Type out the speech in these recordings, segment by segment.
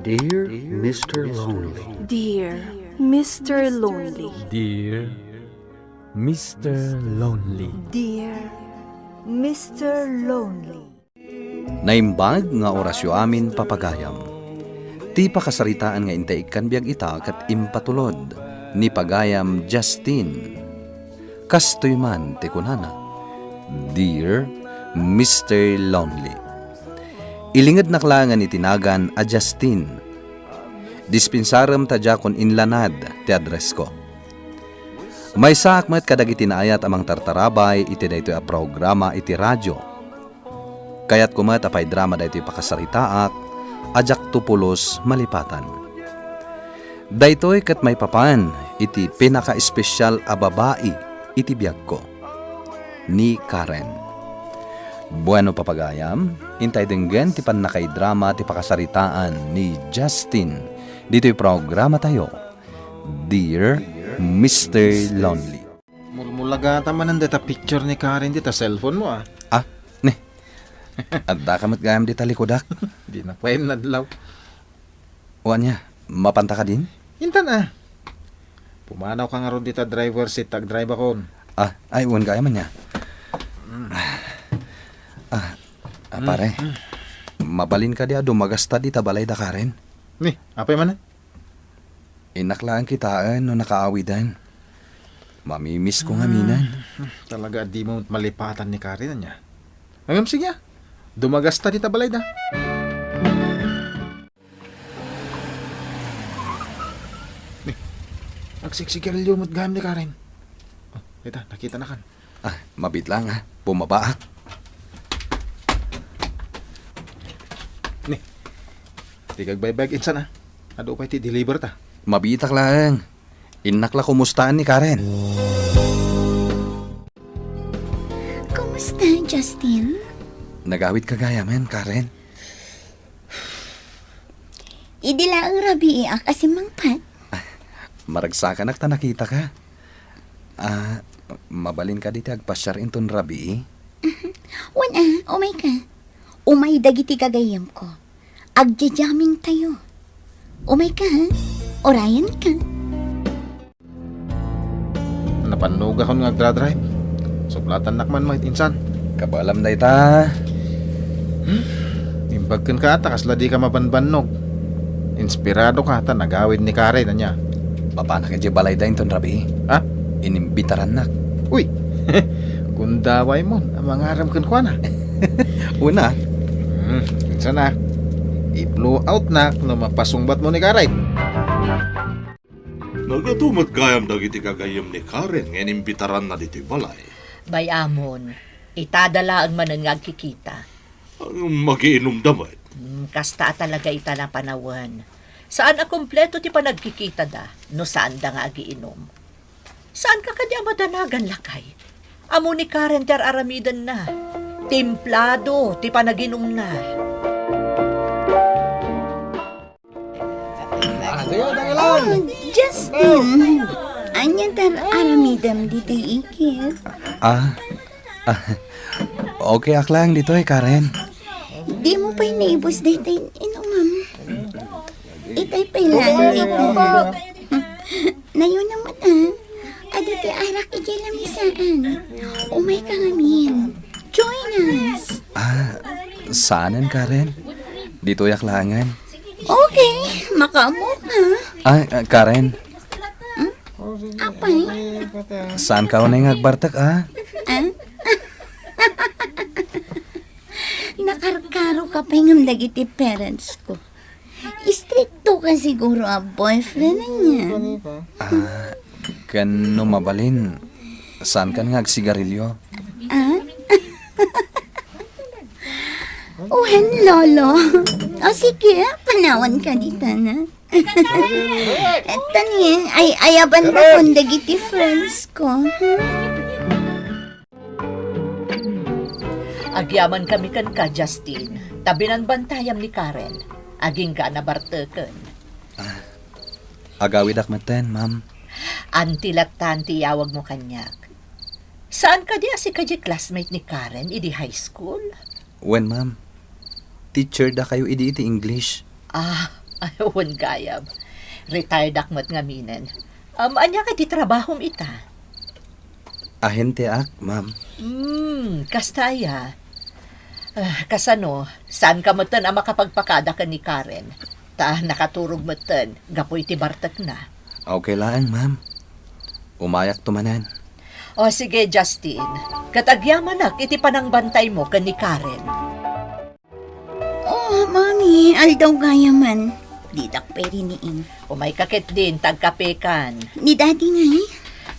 Dear Mr. Lonely. Dear Mr. Lonely. Dear Mr. Lonely. Dear Mr. Lonely. Naimbag nga orasyo amin papagayam. Ti pakasaritaan nga intaikan biyag ita kat impatulod ni pagayam Justin. Kastoy man ti kunana. Dear Mr. Lonely. Ilingad naklangan itinagan a Justin. Dispensaram tadya kon inlanad ti address ko. May saakmat kadag itinaayat amang tartarabay iti daytoy a programa iti radyo. Kaya't kumat apay drama daytoy pakasaritaak ajak tupulos malipatan. Daytoy ket may papan iti pinaka-espesyal a babae iti biag ko ni Karen. Bueno papagayam, intay denggen ti panakay drama ti pakasaritaan ni Justin. Dito'y programa tayo, Dear Mr. Lonely. Mulmulaga tamanan dita picture ni Karen dita cellphone mo Ah, ne. Adda kamat gayam di talikodak. Di na pa nadlaw. Uwan niya, mapanta ka din? Intan Pumanaw ka nga ron dita driver seat tag drive akon. Ay, uwan gayam man niya. Pare, mabalin ka di dumagasta di tabalay da Karen. Ni, apay man Inaklaan kitaan no nakaawidan. Mamimiss ko nga minan. Talaga di mo malipatan ni Karen niya. Hanggang sige dumagasta dita balay da. Ni, agsiksigarilyo mo't gam ni Karen. Kita, nakita na kan. Mabit lang bumabaak. Ni, tigag baybag insan Ado pa iti deliver ta. Mabitak lang. Inakla kumustaan ni Karen. Kumusta, Justin? Nagawit ka gaya men, Karen. Idila ang rabi iak asimang pat. Maragsakan ta nakita ka. Mabalin ka diti agpasyar inton rabi. Wana, umay ka. Umay dagiti kagayam ko. Agjajaming tayo. Umay ka, ha? Orayan ka. Napanog ako ng agdra-drive. Suplatan nakman mo insan. Kabalam da ita. Imbagkan ka ata kasla di ka mabanbanog. Inspirado ka ata nagawid ni Karen na niya. Papanak ka balay da inton rabi. Inimbitaran nak. Uy, kundaway mo. Ang mga aram kan kwa na. Una. Insan i-blow out na no mapasungbat mo ni Karen. Nagatumot gayam dagiti kagayam ni Karen ngayon imbitaran na dito'y balay. Bayamon, itadala ang manangag kikita. Ang magiinom damay. Kasta talaga ita na panawan. Saan ang kompleto ti panagkikita da, no saan da nga agiinom? Saan ka kadi madanagan lakay? Amo ni Karen ter aramidan na. Templado ti panaginom na. Justin! Anya tar aramidam dito ikit. Okay aklang dito Karen. Di mo pa'y naibos dito inumam. Itay pa'y lang dito. Nayon naman Ado ti arak ijalamisaan. Umay ka ngamin. Join us. Saanan Karen? Dito aklangan. Okay, makamot na. Karen. Apay? Saan ka na yung agbartak Nakarkaro ka pa yung dagiti parents ko. Stricto ka siguro a boyfriend na niya. Kano mabalin? Saan ka nga agsigarilyo? Uhan, lolo. O sige, panawan ka dito na. Eto niya, ay ayaban ba kung dagiti friends ko? Agyaman kami kan ka, Justin. Tabinan bantayam ni Karen. Aging ka na barteken. Agawid akmaten, ma'am. Antilatan ti yawag mo kanyak. Saan ka di si kaji classmate ni Karen idi high school? When, ma'am? Teacher da kayo iti English. Ayawan gayam. Retired akmat nga minen. Anya ka ti trabahom ita? Ahente ak, ma'am. Kastaya. Kasano, saan ka matan ang makapagpakada ka ni Karen? Ta nakaturog matan, gapoy ti bartak na. Okay lang, ma'am. Umayak tumanan. O sige, Justin. Katagyaman iti panangbantay mo ka ni Karen. Oh, mami, aldaw gaya man. Didak peri niing. Umay kakit din, tagkapekan. Ni daddy nga eh.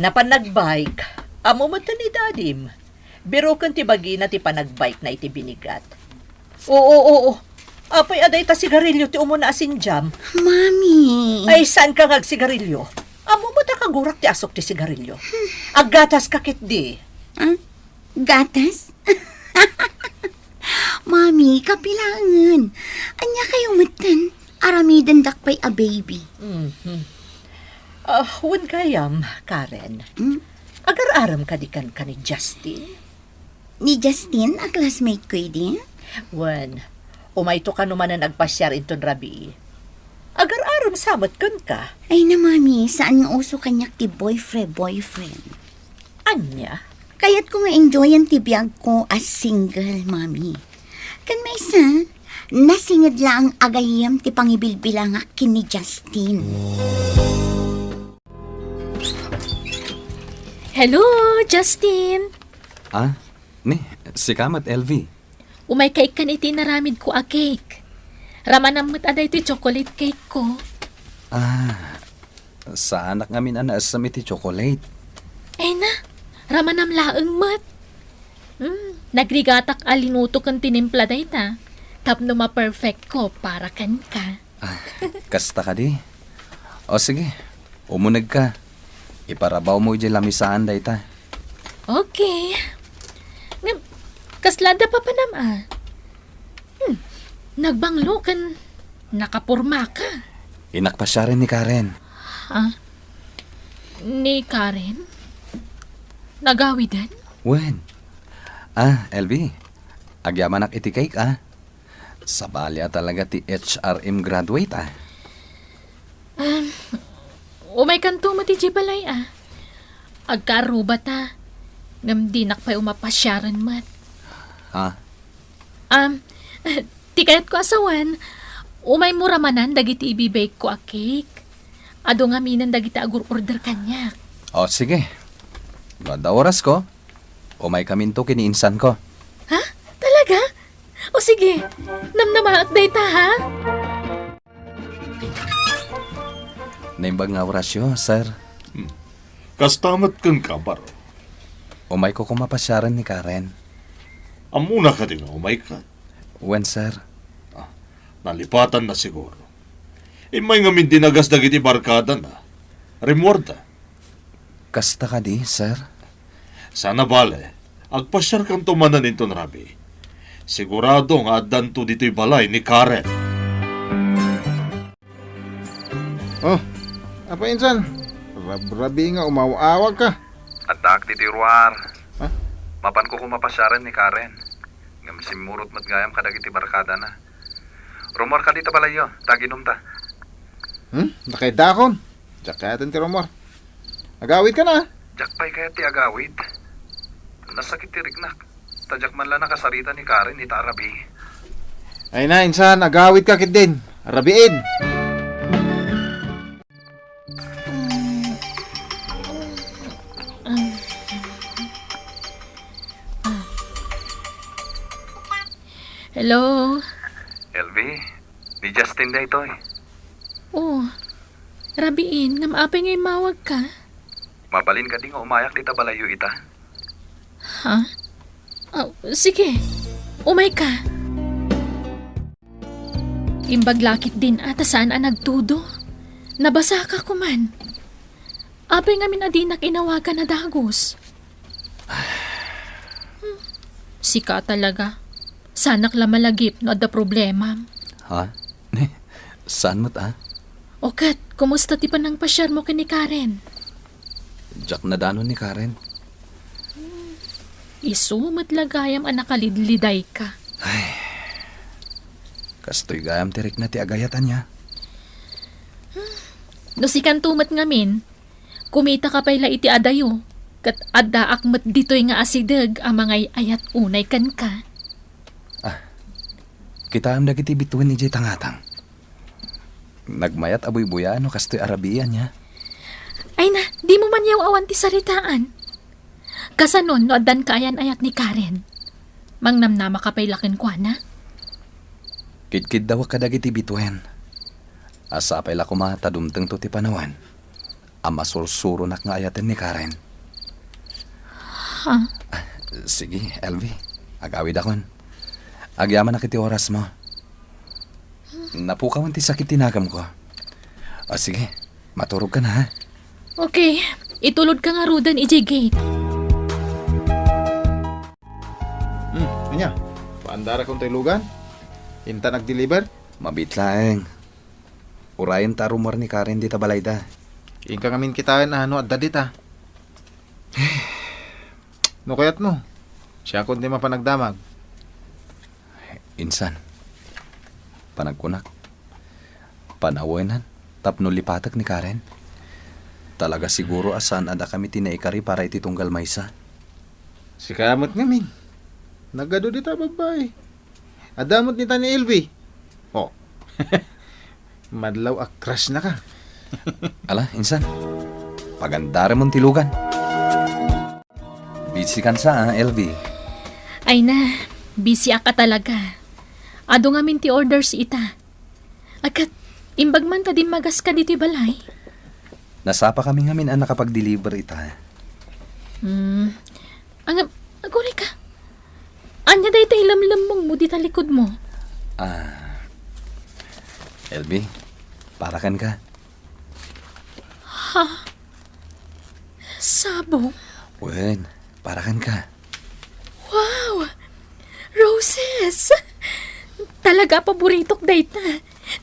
Napanagbike, amo mo ni dadim. Biro kan ti bagi na ti panagbike na iti binigat. Oo. Apay aday ta sigarilyo ti umuna asin jam. Mami. Ay, saan ka sigarilyo? Amo mo ta kagurak ti asok ti sigarilyo. Aggatas kakit di. Ah? Gatas? Mami, kapilangan. Anya kayo matan. Aramidan dakpay a baby. Huwag kayam, Karen. Agar-aram ka di kan ni Justin? Ni Justin, a classmate ko din. Wan, umayto ka naman na nagpasyar iton rabi. Agar-aram samat kan ka. Ay na mami, saan nga uso kanyak ti boyfriend? Anya? Kaya't ko nga enjoy ang tibiyag ko as single, mami. Kan may isa, nasingad lang ang agayam ti pangibilbilang akin ni Justin. Hello, Justin! Ah, ni, si Kamat LV. Umay cake kan iti naramid ko a cake. Ramanam mo't aday iti chocolate cake ko. Sa anak ngamin anas sa miti chocolate. Ay na, ramanam laeng mat. Nagrigatak alinuto kan tinimpla day ta. Tapno ma-perfect ko para kan ka. Kasta ka di. O sige, umunag ka. Iparabaw mo di lamisaan day ta. Okay. Kaslada pa panam. Nagbanglo kan nakapurma ka. Inak pa siya rin ni Karen. Ni Karen? Nagawidan? Wen. LV. Agyaman ak iti cake Sabalya talaga ti HRM graduate Umay kanto mo ti Jibalay Agkaruba ta. Ngam di nakpay umapasyaran mat. Ti kayat ko asawan, umay muramanan dagiti ibibake ko a cake. Ado nga minan dagiti agur-order kanyak. O sige. Bada oras ko. Umay kaminto kiniinsan ko. Ha? Talaga? O sige, namnamaak day ta ha? Naimbag nga orasyo, sir. Kastamat kang kabar. Umay ko kumapasyaran ni Karen. Amuna ka din umay ka. When, sir? Nalipatan na siguro. Imay nga min dinagas dagiti barkada na. Remorda. Kasta ka di, sir? Sana bale, agpasyar kang tumanan inton rabi. Sigurado nga addan to dito'y balay ni Karen. Oh, apa insan? Rabi nga umawawag ka. Adak di tiruar. Ha? Mapan ko kumapasyaran ni Karen. Ngam simurot mat gayam kadagiti barkada na. Rumor ka dito balayo, taginom ta. Nakaidakon. Diyak kaya ti rumor. Agawid ka na. Jakpay kaya ti agawid. Nasakit ti rignak. Tadyak man lang nakasarita ni Karen ita arabi. Ay na, insan, agawid ka kit din. Rabiin. Hello? LV, ni Justin da ito Oh, rabiin, namapay ngay mawag ka. Mabalin ka di nga umayak dita balayo ita. Ha? Sige, umay ka. Imbaglakit din ata saan nagtudo. Nabasa ka kuman. Apay ngamin adinak inawagan na dagos. Sika talaga. Sanak la malagip no adda problema. Ha? Saan mo't Okat, kumusta ti panang pasyar mo kini Karen? Jack na danon ni Karen. Isumat lagayam anakalidliday ka. Kastoy gayam tirik na ti agayatan niya. No si kantumat ngamin, kumita ka pala iti adayo, kat adda akmat dito'y nga asideg ang mga ayat unay kan ka. Kita am dagiti bituin ni Jay tangatang. Nagmayat aboy buya no kastoy Arabian niya. Ay na, di mo man yaw awan ti saritaan. Kasanon no addan kaayan ayat ni Karen. Mangnamnama ka pa'y lakin kwa na? Kidkid daw ka dagiti bituin. Asa pa'y la kumata dumteng to ti panawan. Ama sursuro nak nga ayaten ni Karen. Ha? Sige, LV. Agawid akon. Agyaman na kiti oras mo. Napukawan ti sakit tinagam ko. Sige, maturog ka na ha. Okay, itulod ka nga rudan iji gate. Anya, paandara kong tilugan? Hinta nag-deliver? Mabitlaeng. Urayan ta rumor ni Karen di tabalayda. Ingka ngamin kitain na ano at dadita. No kayat no? Siya kung di mapanagdamag. Insan. Panagkunak. Panawanan. Tapno lipatak ni Karen. Talaga siguro asan ada kami tinaikari para iti tunggal maysa. Si kamot ngamin. Nagado dita babay. Adamot nita ni LV. Oh. Madlaw crush na ka. Ala, insan. Pagandara mong tilugan. Busy kan sa, LV. Ay na, busy ka talaga. Ado nga minti orders ita. Agkat, imbag man ta din magas ka dito balay. Nasapa kami ngamin ang nakapag-deliver ita. Agore ka. Anya day tayo lamlamong mo di talikod mo. LV, parakan ka. Ha? Sabo? Wen, parakan ka. Wow! Roses! Talaga paboritok dayta.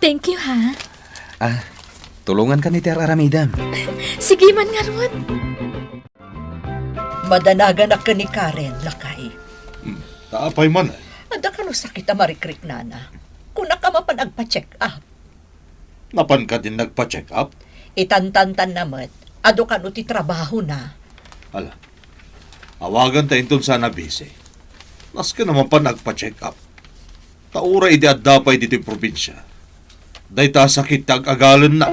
Thank you ha. Tulungan ka ni Ter Aramidam. Sige man nga ron. Madanagan na ka ni Karen, lakay. Taapay man eh. Ada ka no sakit a marikrik nana. Kung nakamapan agpa-check up. Napan ka din nagpa-check up? Itantantan naman. Ado ka no ti trabaho na. Ala, awagan tayo itong sana busy. Nas ka naman pa nagpa-check up. Taura idi at dapay dito yung probinsya. Day ta sakit tag-agalan na.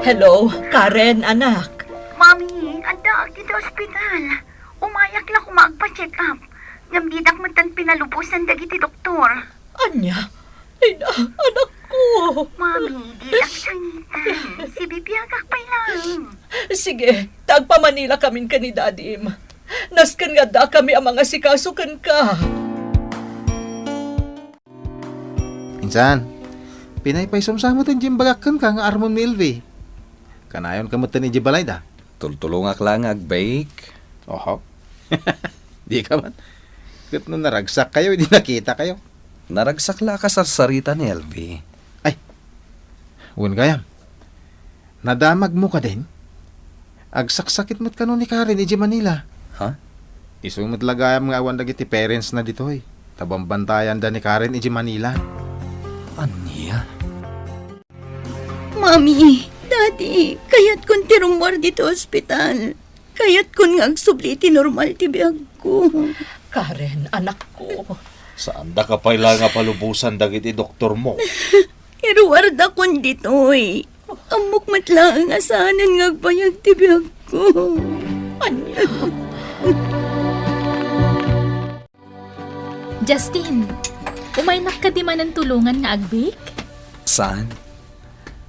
Hello, Karen, anak. Mami, anda dito ospital. Umayak lang kung maagpa-check up. Gamdidak man tan pinalubusan dagiti doktor. Anya? Ay na, anak ko. Mami, di lang sangitan. Si bibiyagak pa lang. Sige, tagpa Manila kamin ka ni Dadim. Naskan nga da kami ang mga sikasukan ka. Insan, pinaypay sumsamot ang jimbagakan ka nga armon milvi. Kanayon kamutan ni Jibalay da. Tultulungak lang ag-bake. Oho. Di ka man. Kut nung naragsak kayo, hindi nakita kayo. Naragsakla ka sa sarita ni LV. Uwan kaya. Nadamag mo ka din? Agsaksakit mo't kanon ni Karen, iji Manila. Ha? Isong matlagayam nga awan dagiti parents na dito eh. Tabambantayan da ni Karen, iji Manila. Aniya? Mami, Daddy, kayat kun tirumor dito ospital. Kayat kun nga agsubliti normal ti biyag ko. Karen, anak ko. Saan da ka pala nga palubusan dagiti doktor mo? Iruwarda kun dito eh. Amok matlang ang asanan nga agbayag ti biyag ko. Anya? Justin, umainak ka di man ng tulungan nga agbake? Saan?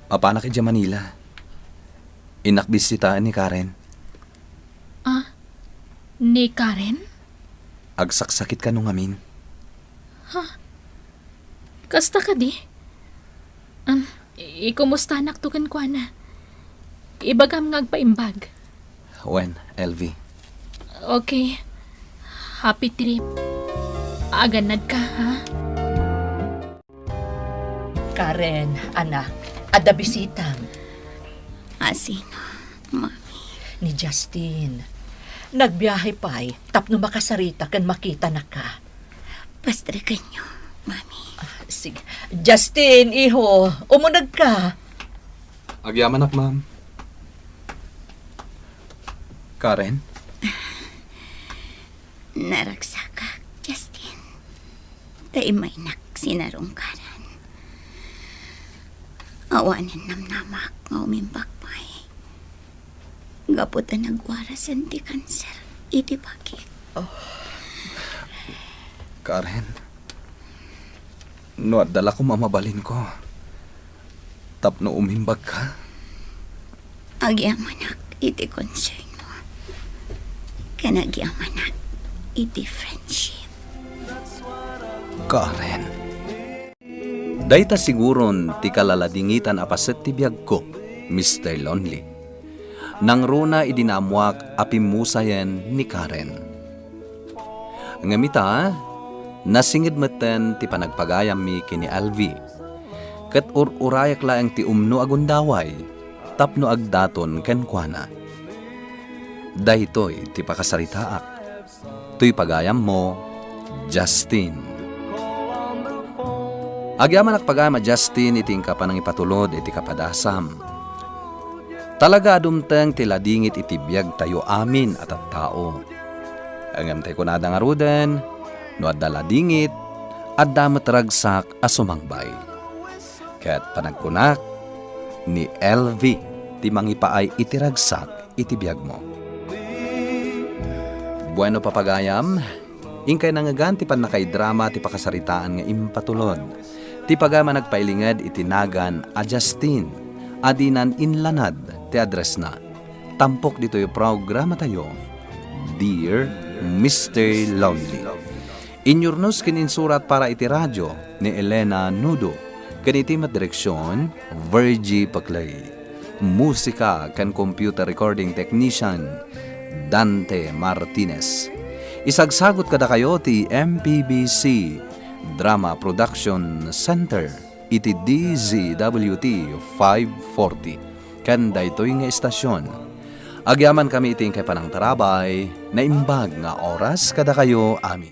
Mapanak ka Manila. Inakbisitaan ni Karen. Ni Karen? Agsaksakit ka nung amin. Kasta ka di? Ikumusta anak tukan kwa na? Ibagam nga agpaimbag. Wen, LV. Okay. Happy trip. Aganad ka, ha? Karen, anak, ada bisitang Asin, Mami. ni Justin. Nagbiyahe pa'y, tapno makasarita kan makita na ka. Pastragan niyo, Mami. Sige. Justin, iho, umunag ka. Agyaman ak, ma'am. Karen? Naragsaka, Justin. Tay may sinarong kanan. Awanan namnamak nga umimbak pa'y. Gaputan nagwarasan ti kanser. Iti bakit. Karen? No, dala ko mamabalin ko. Tapno umimbag ka. Agyamanak, iti concern mo. Kanagyamanak, iti friendship. Karen. Dayta siguron ti kalaladingitan apaset ti biyag ko, Mr. Lonely. Nang runa idinamuak apimusayan ni Karen. Ngamita, nasingid meten ti panagpagayam mi kini Alvi. Ket urayak laeng ti umno agundaway, tapno agdaton kenkwana. Daytoy ti pakasaritaak. Tuy pagayam mo, Justin. Agyaman ak pagayam a Justin iting kapanang ipatulod iti kapadasam. Talaga adumteng ti ladingit iti biyag tayo amin at at tao. Angam tayo kunada nga ruden, no adda ladingit, adda matragsak asumangbay. Kaya't panagkunak ni LV ti mangipaay itiragsak iti biyag mo. Bueno papagayam, ingkay nangagan ti panakay-drama ti pakasaritaan nga impatulod. Ti pagama nagpailingad itinagan a Justin, adinan inlanad ti address na. Tampok dito yung programa tayo, Dear Mr. Lonely. Inyurnos kininsurat para iti radyo ni Elena Nudo. Kaniti direksyon, Virgie Paclay. Musika kan computer recording technician, Dante Martinez. Isagsagot kada kayo ti MPBC Drama Production Center iti DZWT 540. Kanda ito'y nga estasyon. Agyaman kami iting kay panang tarabay na imbag nga oras kada kayo amin.